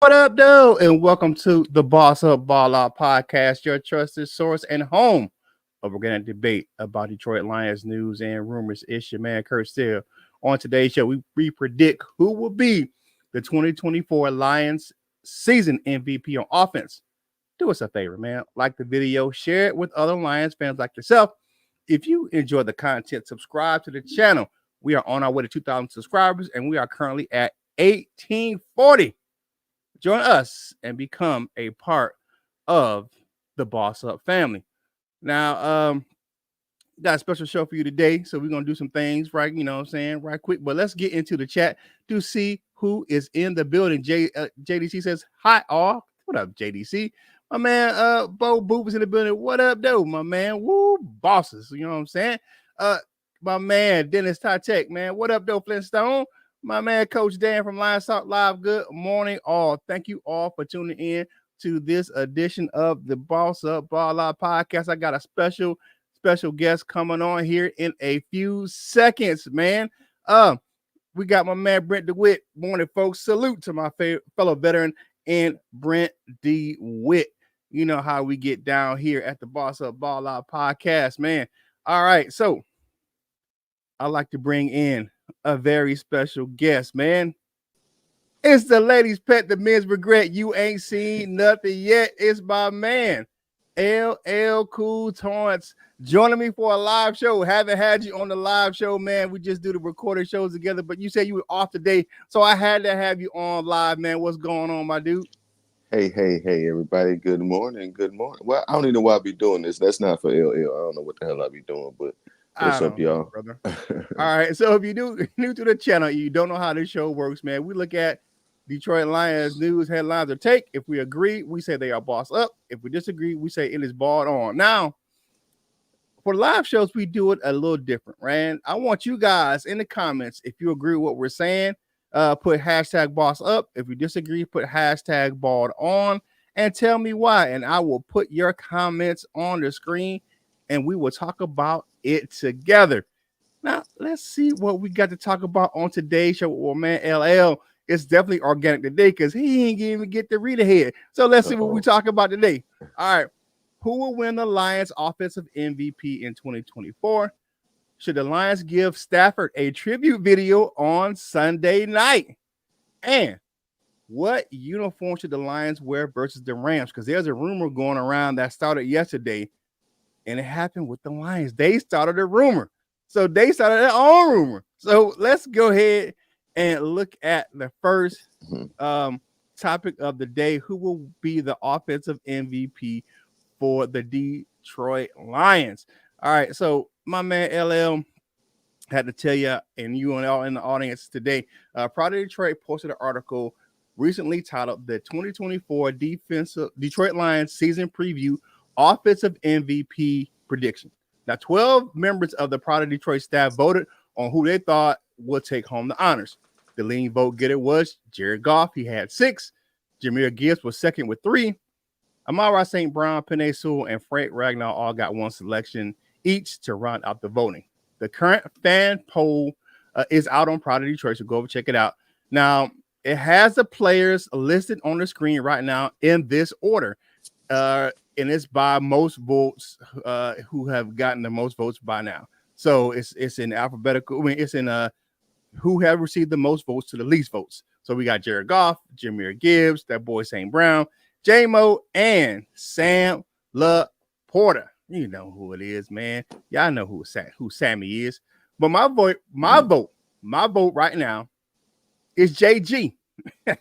What up, though? And welcome to the Boss Up Ball Out podcast, your trusted source and home of organic debate about Detroit Lions news and rumors. It's your man, Kurt Steele. On today's show, we predict who will be the 2024 Lions season MVP on offense. Do us a favor, man. Like the video, share it with other Lions fans like yourself. If you enjoy the content, subscribe to the channel. We are on our way to 2,000 subscribers, and we are currently at 1840. Join us and become a part of the Boss Up family. Now, got a special show for you today, so we're gonna do some things right, right quick. But let's get into the chat to see who is in the building. JDC says hi, all. What up, JDC? My man, Bo Boop is in the building. What up, though, my man? Woo, bosses. You know what I'm saying? My man, Dennis Tytek, man. What up, though, Flintstone? My man, Coach Dan from Lions Talk Live. Good morning, all. Thank you all for tuning in to this edition of the Boss Up Ball Out podcast. I got a special guest coming on here in a few seconds, man. We got my man Brent DeWitt. Morning, folks. Salute to my fellow veteran and Brent DeWitt. You know how we get down here at the Boss Up Ball Out podcast, man. All right, so I'd like to bring in a very special guest, man. It's the ladies' pet, the men's regret. You ain't seen nothing yet. It's my man, LL Cool Taunts, joining me for a live show. Haven't had you on the live show, man. We just do the recorded shows together, but you said you were off today, so I had to have you on live, man. What's going on, my dude? Hey, everybody. Good morning. Well, I don't even know why I be doing this. That's not for LL. I don't know what the hell I be doing, but what's up, y'all? Brother. All right. So if you're new to the channel, you don't know how this show works, man. We look at Detroit Lions news, headlines, or take. If we agree, we say they are boss up. If we disagree, we say it is balled on. Now, for live shows, we do it a little different, right? I want you guys in the comments, if you agree with what we're saying, put hashtag boss up. If you disagree, put hashtag balled on and tell me why. And I will put your comments on the screen and we will talk about it together. Now, let's see what we got to talk about on today's show. Well, man, LL, it's definitely organic today because he ain't even get the read ahead. So let's see what we talk about today. All right. Who will win the Lions offensive MVP in 2024? Should the Lions give Stafford a tribute video on Sunday night? And what uniform should the Lions wear versus the Rams? Because there's a rumor going around that started yesterday, and it happened with the Lions. They started a rumor. So they started their own rumor. So let's go ahead and look at the first topic of the day. Who will be the offensive MVP for the Detroit Lions? All right, so my man LL had to tell you, and you and all in the audience today, Pride of Detroit posted an article recently titled "The 2024 Detroit Lions Season Preview Offensive MVP Prediction." Now, 12 members of the Pride of Detroit staff voted on who they thought would take home the honors. The leading vote getter was Jared Goff. He had 6. Jahmyr Gibbs was second with 3. Amon-Ra St. Brown, Penei Sewell, and Frank Ragnow all got 1 selection each to round out the voting. The current fan poll is out on Pride of Detroit, so go over check it out. Now, it has the players listed on the screen right now in this order, and it's by most votes who have gotten the most votes by now. So it's in alphabetical. I mean, it's in who have received the most votes to the least votes. So we got Jared Goff, Jahmyr Gibbs, that boy St. Brown, J-Mo, and Sam LaPorta. You know who it is, man. Y'all know who Sammy is. But my vote right now is JG. He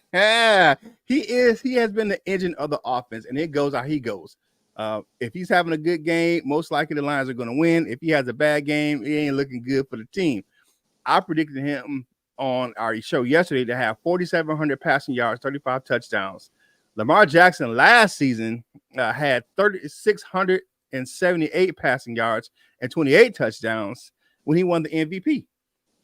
has been the engine of the offense, and it goes how he goes. If he's having a good game, most likely the Lions are going to win. If he has a bad game, it ain't looking good for the team. I predicted him on our show yesterday to have 4,700 passing yards, 35 touchdowns. Lamar Jackson last season had 3,678 passing yards and 28 touchdowns when he won the MVP.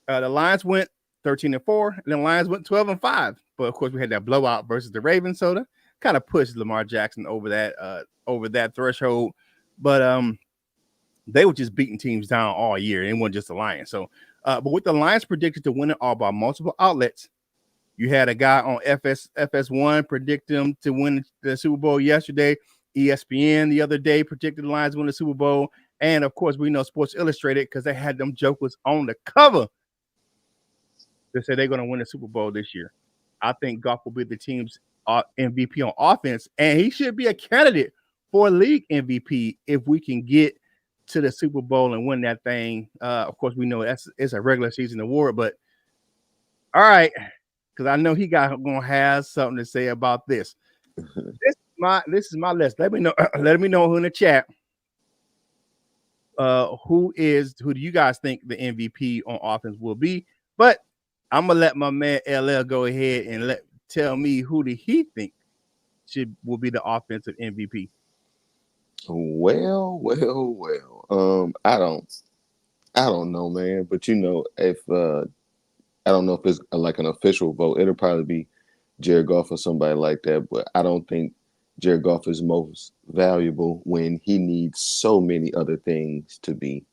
The Lions went 13-4, and the Lions went 12-5. But of course, we had that blowout versus the Ravens, so that kind of pushed Lamar Jackson over that threshold. But they were just beating teams down all year. It wasn't just the Lions. So, but with the Lions predicted to win it all by multiple outlets, You had a guy on FS1 predict them to win the Super Bowl yesterday. ESPN the other day predicted the Lions win the Super Bowl. And of course, we know Sports Illustrated because they had them jokers on the cover. They say they're going to win the Super Bowl this year. I think Goff will be the team's MVP on offense, and he should be a candidate for league MVP if we can get to the Super Bowl and win that thing. Of course, we know it's a regular season award, but all right, because I know he gonna have something to say about this. This is my list. Let me know. Let me know who in the chat. Who do you guys think the MVP on offense will be? But I'm gonna let my man LL go ahead and tell me who do he think will be the offensive MVP. Well. I don't know, man. But if I don't know if it's like an official vote, it'll probably be Jared Goff or somebody like that. But I don't think Jared Goff is most valuable when he needs so many other things to be,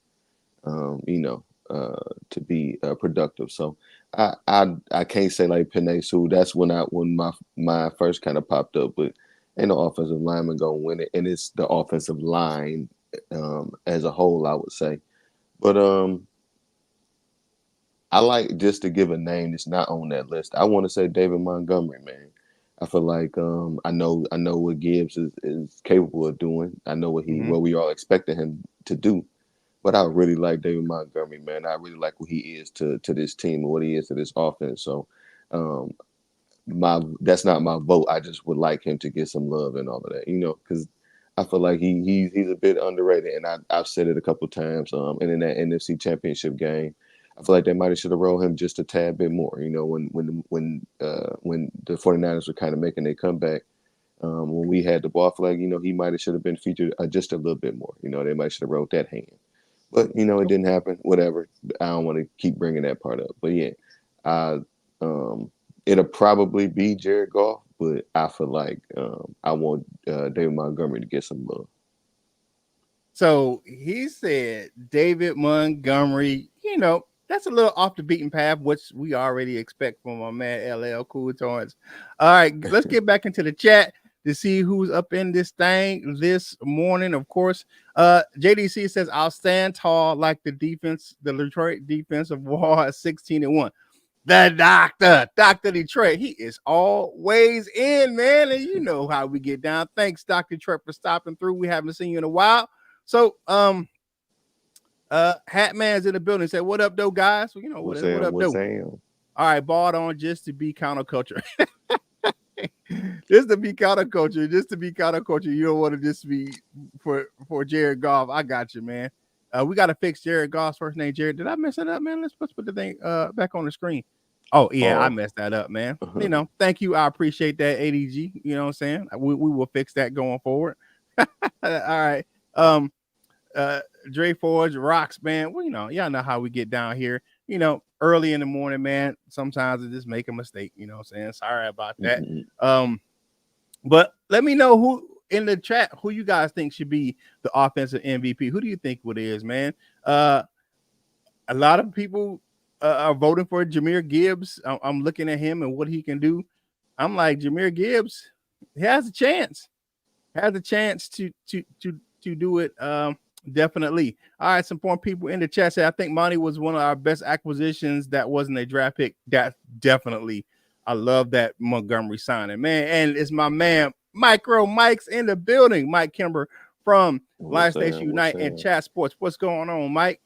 productive. So I can't say like Penei Sewell. That's when my first kind of popped up, but ain't no offensive lineman gonna win it, and it's the offensive line as a whole, I would say. But I like, just to give a name that's not on that list, I want to say David Montgomery, man. I feel like I know what Gibbs is capable of doing. I know what we all expected him to do. But I really like David Montgomery, man. I really like what he is to this team and what he is to this offense. So that's not my vote. I just would like him to get some love and all of that, because I feel like he's a bit underrated, and I've said it a couple times. And in that NFC Championship game, I feel like they might have should have rolled him just a tad bit more. When the 49ers were kind of making their comeback, when we had the ball flag, he might have should have been featured just a little bit more. They might should have rolled that hand. But it didn't happen. Whatever. I don't want to keep bringing that part up. But yeah, it'll probably be Jared Goff, but I feel like I want David Montgomery to get some love. So he said David Montgomery. That's a little off the beaten path, which we already expect from my man LL Cool Tones. All right, let's get back into the chat to see who's up in this thing this morning. Of course, JDC says, I'll stand tall like the Detroit defensive wall at 16-1. The Dr. Detroit, he is always in, man. And you know how we get down. Thanks, Dr. Detroit, for stopping through. We haven't seen you in a while. So, Hatman's in the building. Say, what up, though, guys? Well, what up, though? All right, balled on just to be counterculture. Just to be counterculture. You don't want to just be for Jared Goff. I got you, man. We got to fix Jared Goff's first name, Jared. Did I mess it up, man? Let's put the thing back on the screen. Oh, yeah, I messed that up, man. Thank you. I appreciate that, ADG. You know what I'm saying? We will fix that going forward. All right. Dre Forge rocks, man. Well, y'all know how we get down here. Early in the morning, man. Sometimes I just make a mistake. You know what I'm saying? Sorry about that. But let me know who in the chat who you guys think should be the offensive MVP. Who do you think it is, man? A lot of people are voting for Jahmyr Gibbs. I'm looking at him and what he can do. I'm like, Jahmyr Gibbs, he has a chance. To do it. Definitely. All right, some more people in the chat say I think Monty was one of our best acquisitions that wasn't a draft pick. That definitely. I love that Montgomery signing, man. And it's my man Micro Mike's in the building. Mike Kimber from Live Station Unite and Chat Sports. What's going on, Mike?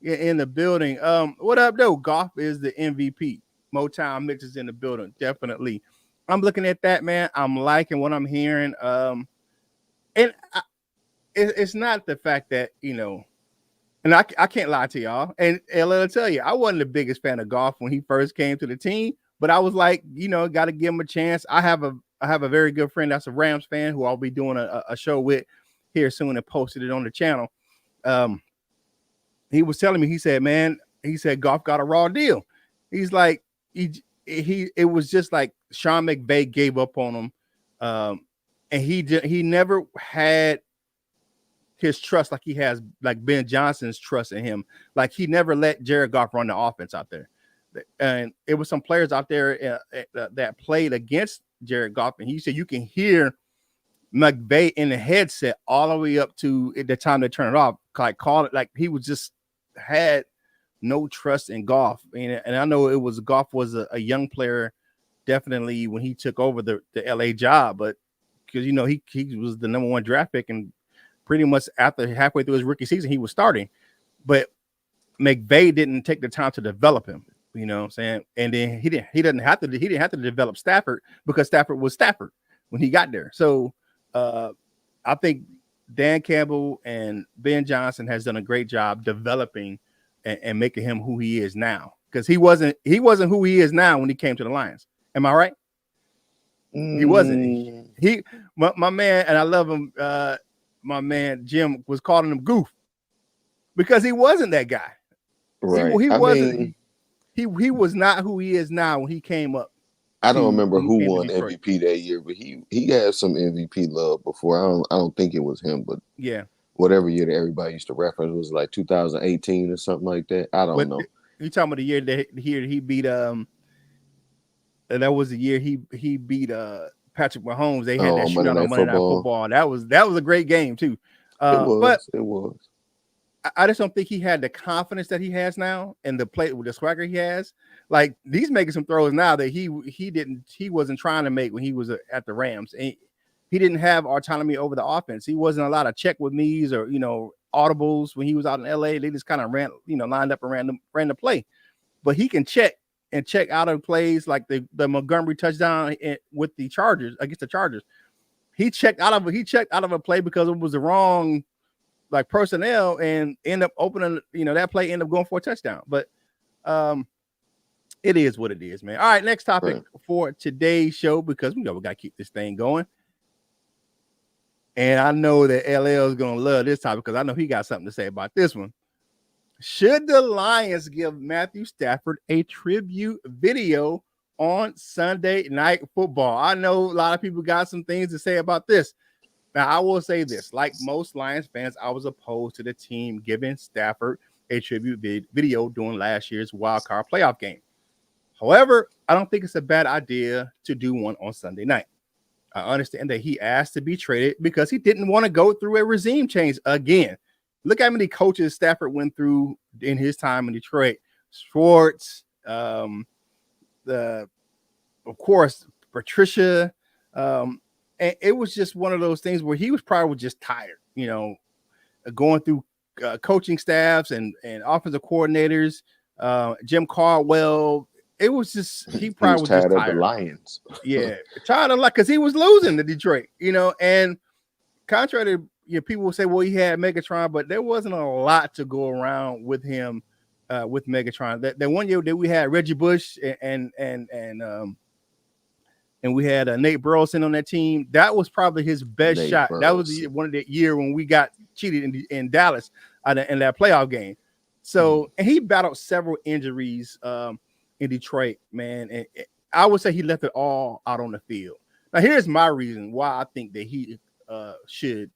In the building. What up, though? Goff is the MVP. Motown Mix is in the building. Definitely. I'm looking at that, man. I'm liking what I'm hearing. And it's not the fact that, and I can't lie to y'all. And I'll tell you, I wasn't the biggest fan of Goff when he first came to the team, but I was like, got to give him a chance. I have a very good friend that's a Rams fan who I'll be doing a show with here soon and posted it on the channel. He was telling me, he said, Goff got a raw deal. He's like, it was just like Sean McVay gave up on him. And he never had his trust like he has, like Ben Johnson's trust in him. Like he never let Jared Goff run the offense out there. and it was some players out there that played against Jared Goff, and he said you can hear McVay in the headset all the way up to the time they turn it off. Like call it like he was just had no trust in Goff, and I know it was Goff was a young player, definitely when he took over the LA job, but because he was the number 1 draft pick, and pretty much after halfway through his rookie season he was starting, but McVay didn't take the time to develop him. You know what I'm saying? And then he didn't have to develop Stafford because Stafford was Stafford when he got there. So I think Dan Campbell and Ben Johnson has done a great job developing and making him who he is now, because he wasn't who he is now when he came to the Lions. Am I right? He wasn't. My man, and I love him. My man Jim was calling him Goof because he wasn't that guy. Right. He wasn't. He was not who he is now when he came up. I don't remember who won MVP that year, but he had some MVP love before. I don't think it was him, but yeah, whatever year that everybody used to reference was like 2018 or something like that. I don't know. You talking about the year that he beat that was the year he beat Patrick Mahomes. They had that shootout on Monday Night Football. That was a great game too. It was. I just don't think he had the confidence that he has now and the play with the swagger he has. Like he's making some throws now that he wasn't trying to make when he was at the Rams. And he didn't have autonomy over the offense. He wasn't allowed to check with me's or audibles when he was out in LA. They just kind of lined up and ran the play. But he can check out of plays like the Montgomery touchdown with the Chargers against the Chargers. He checked out of a play because it was the wrong like personnel and end up opening, that play end up going for a touchdown. But it is what it is, man. All right, next topic for today's show, because we got to keep this thing going. And I know that LL is going to love this topic because I know he got something to say about this one. Should the Lions give Matthew Stafford a tribute video on Sunday Night Football? I know a lot of people got some things to say about this. Now, I will say this. Like most Lions fans, I was opposed to the team giving Stafford a tribute video during last year's wild card playoff game. However, I don't think it's a bad idea to do one on Sunday night. I understand that he asked to be traded because he didn't want to go through a regime change again. Look how many coaches Stafford went through in his time in Detroit. Schwartz, of course, Patricia. And it was just one of those things where he was probably just tired, going through coaching staffs and offensive coordinators, Jim Caldwell. It was just he probably was tired just tired of the Lions. Yeah, tired of because he was losing to Detroit, and contrary to people will say, well, he had Megatron, but there wasn't a lot to go around with him with Megatron. That one year that we had Reggie Bush and we had Nate Burleson on that team. That was probably his best shot. Burleson. That was one of the year when we got cheated in Dallas in that playoff game. So and he battled several injuries in Detroit, man. And I would say he left it all out on the field. Now, here's my reason why I think that he should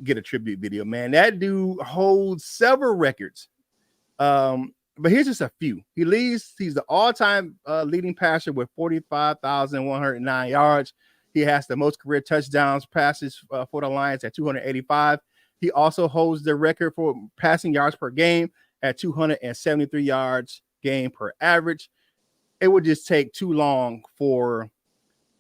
get a tribute video, man. That dude holds several records. But here's just a few. He's the all-time leading passer with 45,109 yards. He has the most career touchdowns passes for the Lions at 285. He also holds the record for passing yards per game at 273 yards game per average. It would just take too long for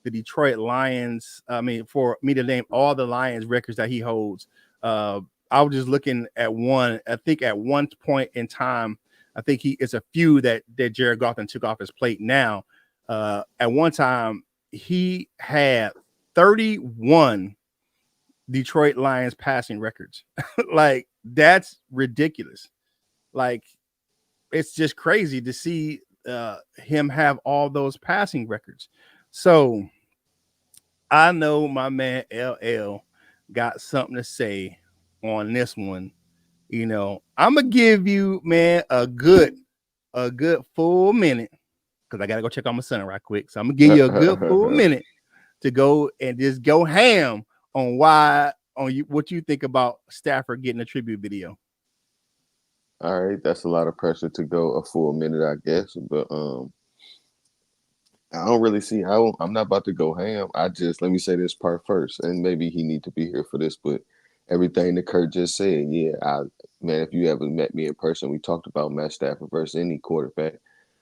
the Detroit Lions. For me to name all the Lions records that he holds. I was just looking at one. I think at one point in time, I think it's a few that Jared Goff took off his plate now. At one time, he had 31 Detroit Lions passing records. Like, that's ridiculous. Like, it's just crazy to see him have all those passing records. So I know my man LL got something to say on this one. I'm gonna give you, man, a good full minute because I gotta go check on my son right quick. So I'm gonna give you a good full minute to go and just go ham on what you think about Stafford getting a tribute video. All right, that's a lot of pressure to go a full minute, I guess. But I don't really see how. I'm not about to go ham. I just let me say this part first, and maybe he need to be here for this. But everything that Kurt just said, yeah, man, if you ever met me in person, we talked about Matt Stafford versus any quarterback,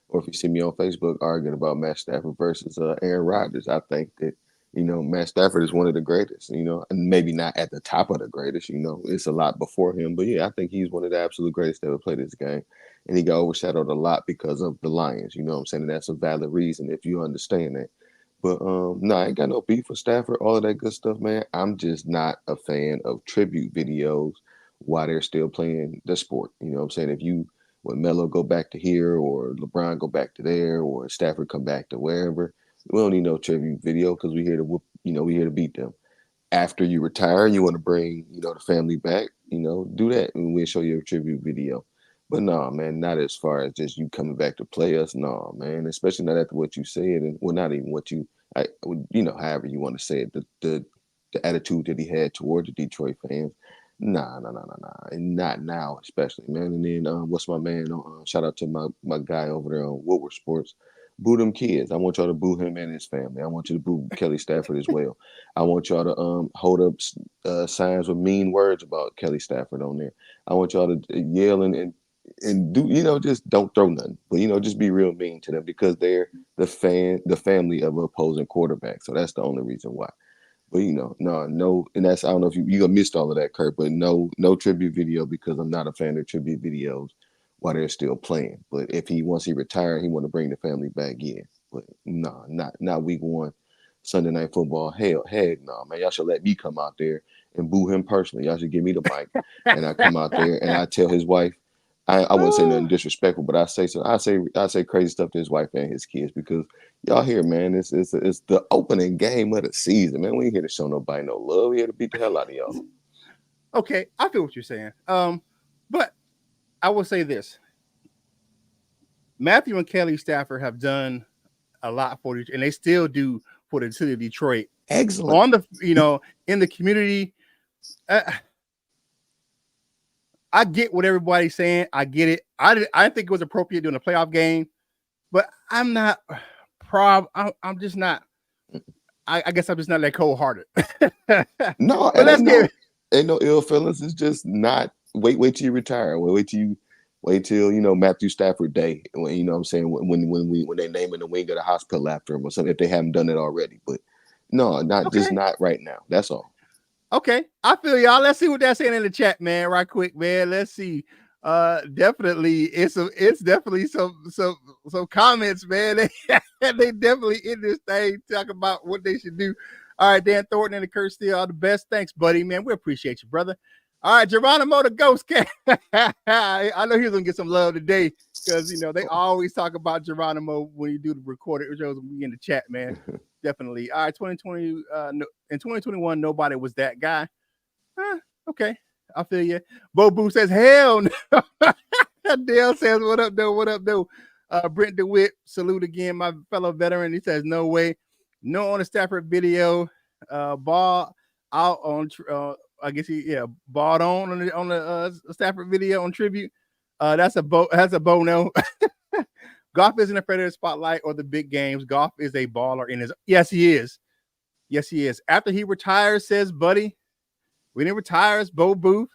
or if you see me on Facebook arguing about Matt Stafford versus Aaron Rodgers, I think that Matt Stafford is one of the greatest. And maybe not at the top of the greatest. It's a lot before him, but yeah, I think he's one of the absolute greatest that ever played this game, and he got overshadowed a lot because of the Lions. You know what I'm saying? And that's a valid reason if you understand that. But no, I ain't got no beef with Stafford, all of that good stuff, man. I'm just not a fan of tribute videos while they're still playing the sport. You know what I'm saying? If you when Melo go back to here or LeBron go back to there or Stafford come back to wherever, we don't need no tribute video because we here to whoop, we here to beat them. After you retire and you want to bring, the family back, do that and we'll show you a tribute video. But no, man, not as far as just you coming back to play us. No, man, especially not after what you said, and well, not even what however you want to say it, the attitude that he had toward the Detroit fans. Nah, nah, nah, nah, nah, and not now, especially, man. And then what's my man? Shout out to my guy over there on Woodward Sports. Boo them kids. I want y'all to boo him and his family. I want you to boo Kelly Stafford as well. I want y'all to hold up signs with mean words about Kelly Stafford on there. I want y'all to yell and do just don't throw nothing, but just be real mean to them because they're the family of an opposing quarterback. So that's the only reason why. But no, and that's I don't know if you missed all of that, Kurt. But no tribute video because I'm not a fan of tribute videos while they're still playing. But if once he retired, he want to bring the family back in. But no, not week one, Sunday night football. Heck no, man. Y'all should let me come out there and boo him personally. Y'all should give me the mic and I come out there and I tell his wife. I wouldn't say nothing disrespectful, but I say crazy stuff to his wife and his kids because y'all here, man. It's the opening game of the season, man. We ain't here to show nobody no love. We here to beat the hell out of y'all. Okay, I feel what you're saying. But I will say this: Matthew and Kelly Stafford have done a lot for Detroit, and they still do for the city of Detroit. Excellent. On the in the community. I get what everybody's saying. I get it. I think it was appropriate during a playoff game, but I'm not I'm just not. I guess I'm just not that cold hearted. No, but let's get ain't no ill feelings. It's just not. Wait till you retire. Wait till Matthew Stafford Day. When what I'm saying when they naming the wing of the hospital after him or something if they haven't done it already. But no, just not right now. That's all. Okay, I feel y'all. Let's see what they're saying in the chat, man. Right quick, man. Let's see. Definitely, it's definitely some comments, man. They definitely in this thing talk about what they should do. All right, Dan Thornton and the Kurt Steele, all the best. Thanks, buddy, man. We appreciate you, brother. All right, Geronimo the Ghost Cat. I know he's gonna get some love today because they always talk about Geronimo when you do the recorded shows. We in the chat, man. Definitely. All right, 2020. In 2021, nobody was that guy. Okay, I feel you. Bo Boo says, "Hell no." Dale says, "What up, though? What up, though?" Brent DeWitt, salute again, my fellow veteran. He says, "No way, no on the Stafford video. Ball out on. I guess balled on the Stafford video on tribute. That's a Bono." Goff isn't afraid of the spotlight or the big games. Goff is a baller in his. Yes, he is. Yes, he is. After he retires, says Buddy. When he retires, Bo Booth,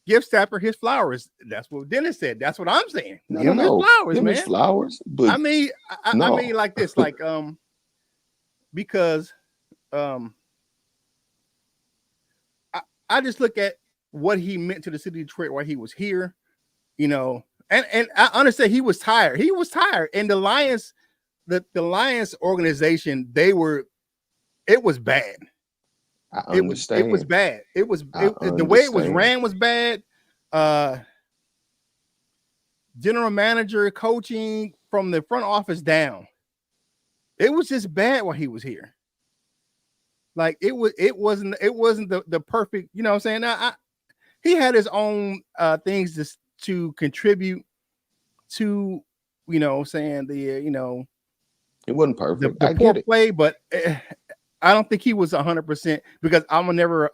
give Stafford his flowers. That's what Dennis said. That's what I'm saying. Give him his flowers, give man. His flowers. But I mean like this, like because I just look at what he meant to the city of Detroit while he was here, and I understand he was tired. He was tired, and the Lions, the Lions organization, it was bad. I understand. It was bad. The way it was ran was bad. General manager, coaching from the front office down. It was just bad while he was here. Like it wasn't the perfect, you know what I'm saying? Now, he had his own things to contribute to, saying it wasn't perfect. The poor play, but I don't think he was 100% because I'm never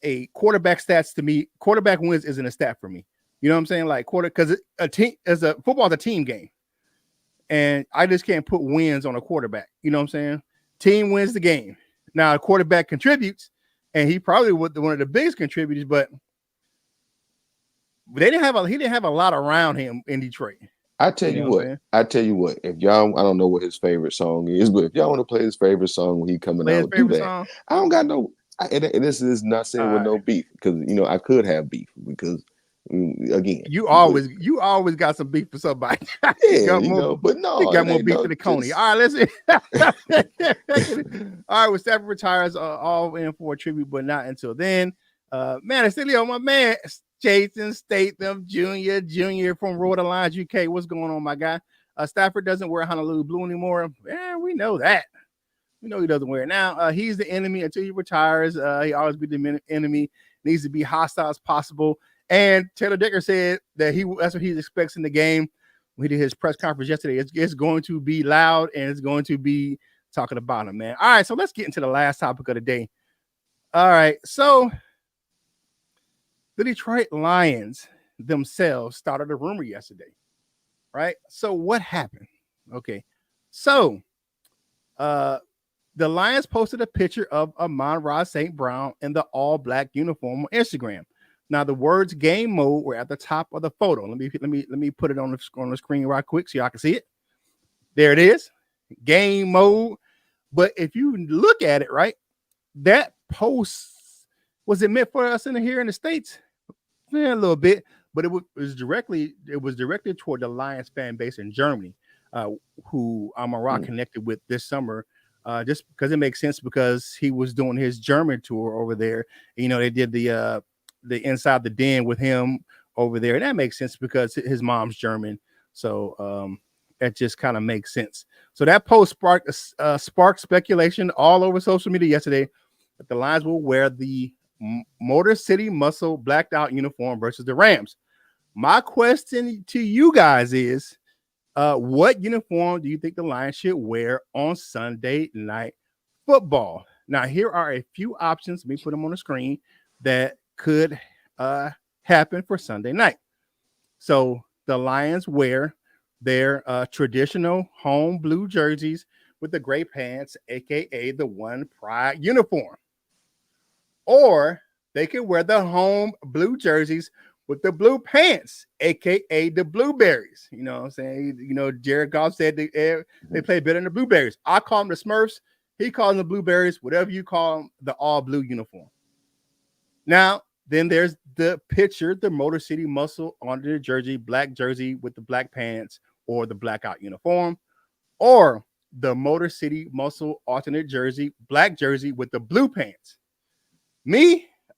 a quarterback stats to me. Quarterback wins isn't a stat for me. You know what I'm saying? Like because a team as a football is a team game, and I just can't put wins on a quarterback. You know what I'm saying? Team wins the game. Now a quarterback contributes, and he probably was one of the biggest contributors, but he didn't have a lot around him in Detroit. I tell You you know what I'm what, saying? I tell you what, if y'all, I don't know what his favorite song is, but if y'all want to play his favorite song when he coming Play his out, do favorite that. song. I don't got no, and this is not saying All with no right. beef, because, you know, I could have beef because, again, You but always got some beef for somebody. you yeah, got you more know, but you no, got it more ain't beef no than the Coney. just. All right, let's all right. When Stafford retires, all in for a tribute, but not until then. Man, it's still my man Jason Statham Jr. from Rhode Island, UK. What's going on, my guy? Stafford doesn't wear Honolulu blue anymore. Yeah, we know that. We know he doesn't wear it now. He's the enemy until he retires. He always be the enemy. Needs to be hostile as possible. And Taylor Decker said that that's what he expects in the game. When he did his press conference yesterday, it's going to be loud and it's going to be talking about him, man. All right, so let's get into the last topic of the day. All right, so the Detroit Lions themselves started a rumor yesterday, right? So what happened? Okay, so the Lions posted a picture of Amon-Ra St. Brown in the all-black uniform on Instagram. Now the words "game mode" were at the top of the photo. Let me put it on the screen right quick so y'all can see it. There it is, game mode. But if you look at it, right, that post was it meant for us here in the States? Yeah, a little bit, but it was directed toward the Lions fan base in Germany, uh, who Amon-Ra connected with this summer. Just because it makes sense because he was doing his German tour over there. You know, they did the Inside the Den with him over there. And that makes sense because his mom's German. So that just kind of makes sense. So that post sparked speculation all over social media yesterday that the Lions will wear the Motor City Muscle blacked out uniform versus the Rams. My question to you guys is, what uniform do you think the Lions should wear on Sunday Night Football? Now, here are a few options. Let me put them on the screen that could happen for Sunday night. So the Lions wear their traditional home blue jerseys with the gray pants, aka the One Pride uniform. Or they could wear the home blue jerseys with the blue pants, aka the Blueberries. You know what I'm saying? You know, Jared Goff said they play better than the Blueberries. I call them the Smurfs. He calls them the Blueberries, whatever you call them, the all blue uniform. Now, then there's the picture, the Motor City Muscle under the jersey, black jersey with the black pants or the blackout uniform, or the Motor City Muscle alternate jersey, black jersey with the blue pants.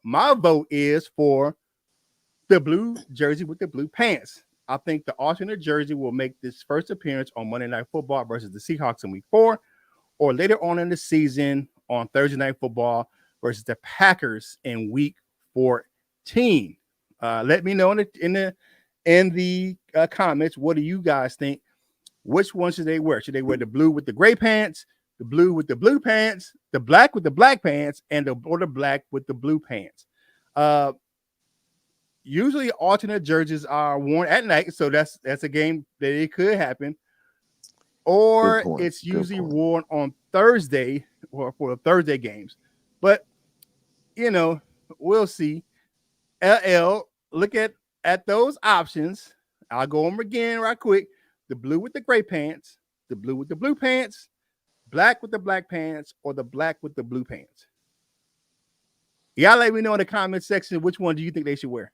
My vote is for the blue jersey with the blue pants. I think the alternate jersey will make this first appearance on Monday Night Football versus the Seahawks in Week 4, or later on in the season on Thursday Night Football versus the Packers in Week 14. Let me know in the comments. What do you guys think? Which one should they wear? Should they wear the blue with the gray pants, the blue with the blue pants, the black with the black pants, or the black with the blue pants? Usually alternate jerseys are worn at night, so that's a game that it could happen. Or it's usually worn on Thursday or for the Thursday games. But you know, we'll see. LL, look at those options. I'll go over again right quick. The blue with the gray pants, the blue with the blue pants, black with the black pants, or the black with the blue pants. Y'all let me know in the comment section which one do you think they should wear.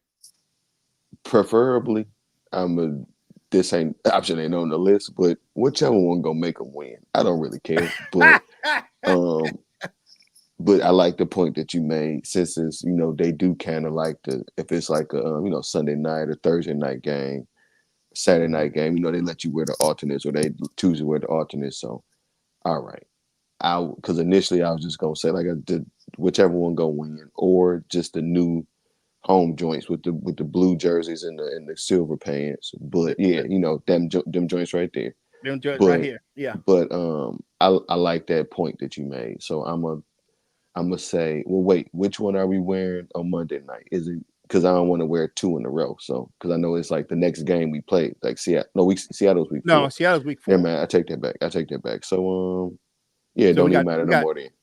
Preferably, this ain't option ain't on the list, but whichever one gonna make them win. I don't really care, but but I like the point that you made. Since it's, you know, they do kind of like if it's like a you know, Sunday night or Thursday night game, Saturday night game, you know, they let you wear the alternates or they choose to wear the alternates. So all right, because initially I was just gonna say like whichever one go win, or just the new home joints with the blue jerseys and the silver pants. But yeah, you know, them joints right there. Them joints right here. Yeah. But I like that point that you made. So I'm gonna say, well, wait, which one are we wearing on Monday night? Is it because I don't want to wear 2 in a row? So because I know it's like the next game we play, like Seattle. No, Seattle's week No, 4. Seattle's week Yeah, 4. man, I take that back. I take that back. So yeah, it So don't even matter no more. Then it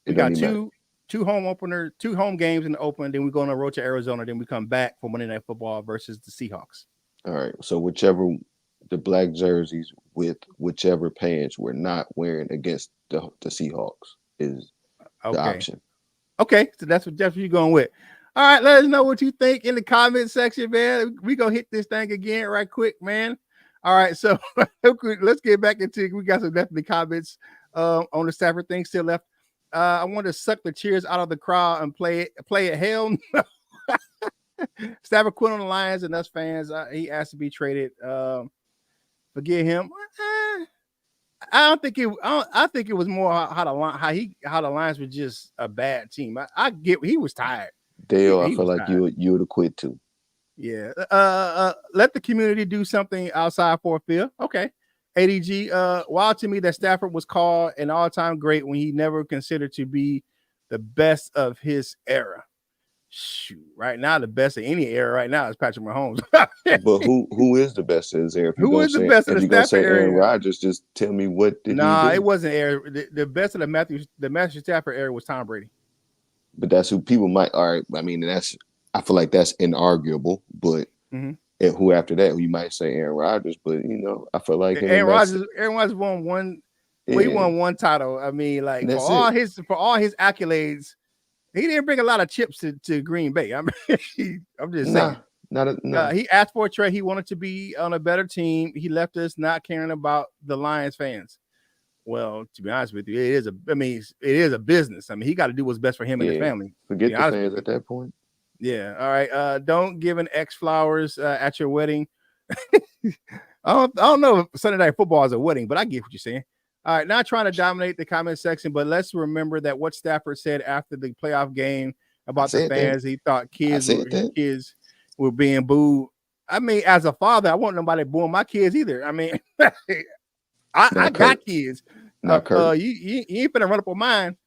we don't got even matter. two home games in the open. Then we go on the road to Arizona. Then we come back for Monday Night Football versus the Seahawks. All right. So whichever the black jerseys with whichever pants we're not wearing against the Seahawks is the Okay. option. Okay, so that's what you're going with. All right, let us know what you think in the comment section, man. We gonna hit this thing again right quick, man. All right, so let's get back into it. We got some definitely comments on the Stafford thing still left. I want to suck the cheers out of the crowd and play it. Hell no. Stafford quit on the Lions and us fans. He asked to be traded. Forget him. I think it was more how the Lions were just a bad team. I get he was tired. Dale, I He feel was like tired. you would have quit too. Yeah. Let the community do something outside for a field. Okay. ADG. Wild to me that Stafford was called an all-time great when he never considered to be the best of his era. Shoot, right now the best of any era right now is Patrick Mahomes. But who is the best of his era? Who is the best of If the you're gonna Stafford say Aaron era? Rodgers, just tell me what did he Nah, do? it wasn't era. The best of the Matthew Stafford era was Tom Brady. But that's who people might. All right, I mean I feel like that's inarguable. But who after that? You might say Aaron Rodgers, but I feel like him and Aaron Rodgers won one. Yeah. Well, he won one title. I mean, like for all his accolades, he didn't bring a lot of chips to Green Bay. I'm just saying. He asked for a trade. He wanted to be on a better team. He left us not caring about the Lions fans. Well, to be honest with you, it is a business. I mean, he got to do what's best for him and his family. Forget the fans at that point. Yeah. All right. Don't give an ex flowers at your wedding. I don't know if Sunday Night Football is a wedding, but I get what you're saying. All right, not trying to dominate the comment section, but let's remember that what Stafford said after the playoff game about the fans. He thought kids were being booed. I mean, as a father, I want nobody booing my kids either. I mean, I got kids. Not Kurt. You ain't finna run up on mine.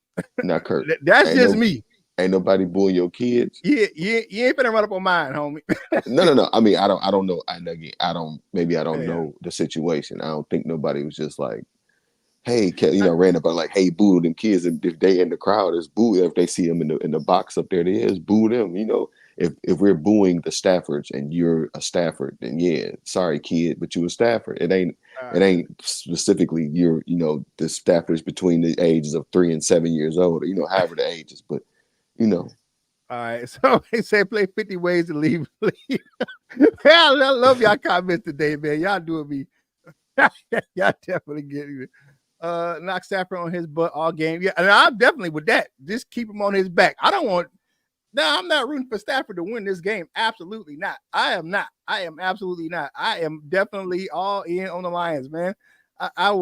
Not Kurt. That's just me. Ain't nobody booing your kids. Yeah, you ain't finna run up on mine, homie. No. I mean, I don't know. I don't know the situation. I don't think nobody was just like, hey, ran up like, hey, boo them kids. And if they in the crowd, is boo. If they see them in the box up there, they is boo them. If we're booing the Staffords and you're a Stafford, then yeah, sorry, kid, but you a Stafford. It ain't specifically you're the Staffords between the ages of 3 and 7 years old, however the ages, but All right, so they say play 50 ways to leave. I love y'all comments today, man. Y'all doing me. Y'all definitely getting it. Knock Stafford on his butt all game. Yeah, and I'm definitely with that. Just keep him on his back. I'm not rooting for Stafford to win this game. Absolutely not. I am not. I am absolutely not. I am definitely all in on the Lions, man. I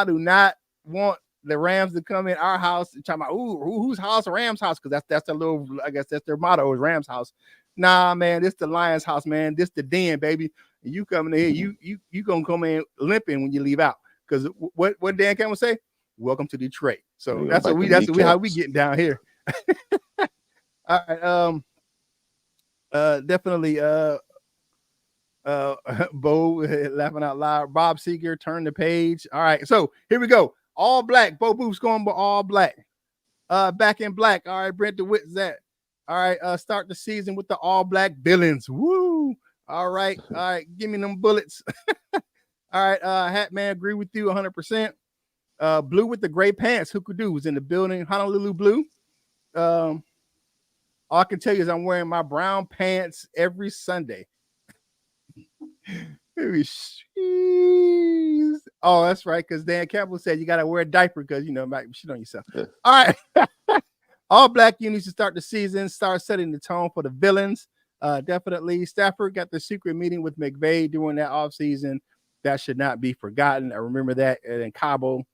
do not want the Rams to come in our house and talking about whose house? Rams house, because that's their little, I guess that's their motto is Rams house. Nah, man, this the Lions house, man. This the den, baby. And you coming in here, you gonna come in limping when you leave out. Because what Dan Campbell say? Welcome to Detroit. So that's how we getting down here. All right. Definitely. Bo laughing out loud. Bob Seeger, turn the page. All right. So here we go. All black. Bo Boof's going but all black. Back in black. All right. Brent DeWitt's that. All right. Start the season with the all black villains. Woo. All right. All right. Give me them bullets. All right. Hat man, agree with you 100%. Blue with the gray pants. Who could do was in the building. Honolulu Blue. All I can tell you is I'm wearing my brown pants every Sunday. Oh, that's right. Because Dan Campbell said you got to wear a diaper because, might shit on yourself. Yeah. All right. All black unis to start the season. Start setting the tone for the villains. Definitely. Stafford got the secret meeting with McVay during that offseason. That should not be forgotten. I remember that in Cabo.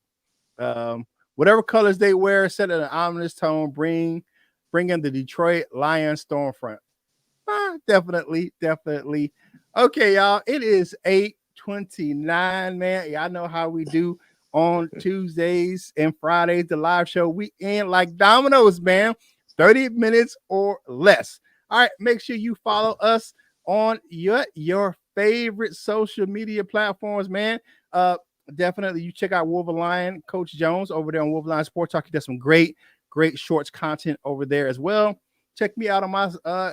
Whatever colors they wear, set an ominous tone. Bring in the Detroit Lions stormfront. Definitely. Okay, y'all. It is 8:29, man. Y'all know how we do. on Tuesdays and Fridays. The live show, we end like dominoes, man. 30 minutes or less. All right, make sure you follow us on your favorite social media platforms, man. Definitely you check out Wolverine Coach Jones over there on Wolverine Sports Talk. He does some great shorts content over there as well. Check me out on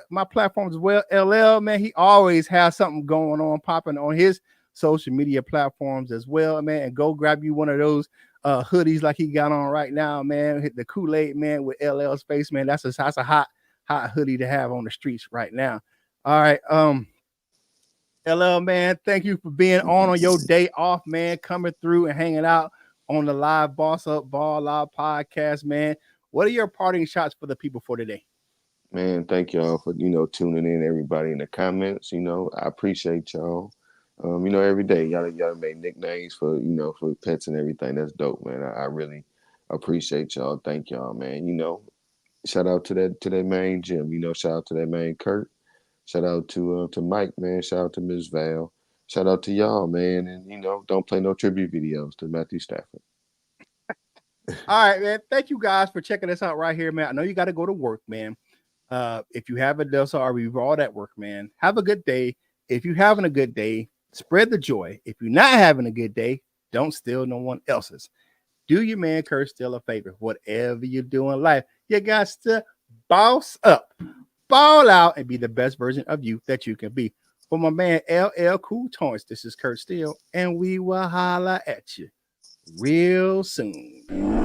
my platforms as well. LL, man, he always has something going on, popping on his social media platforms as well, man. And go grab you one of those hoodies like he got on right now, man. Hit the Kool-Aid man with LL's face, man. That's a hot hoodie to have on the streets right now. All right, LL, man, thank you for being on your day off, man. Coming through and hanging out on the live Boss Up Ball Live podcast, man. What are your parting shots for the people for today? Man, thank y'all for, tuning in, everybody in the comments. I appreciate y'all. Every day y'all make nicknames for, for pets and everything. That's dope, man. I really appreciate y'all. Thank y'all, man. Shout out to that main Jim. Shout out to that main Kurt. Shout out to Mike, man. Shout out to Ms. Val. Shout out to y'all, man. And don't play no tribute videos to Matthew Stafford. All right, man. Thank you guys for checking us out right here, man. I know you got to go to work, man. If you haven't done so, we've all at work, man. Have a good day. If you're having a good day, spread the joy. If you're not having a good day, don't steal no one else's. Do your man Kurt still a favor. Whatever you do in life, you got to boss up, ball out, and be the best version of you that you can be. For my man LL Cool Toys, this is Kurt Steele, and we will holla at you real soon.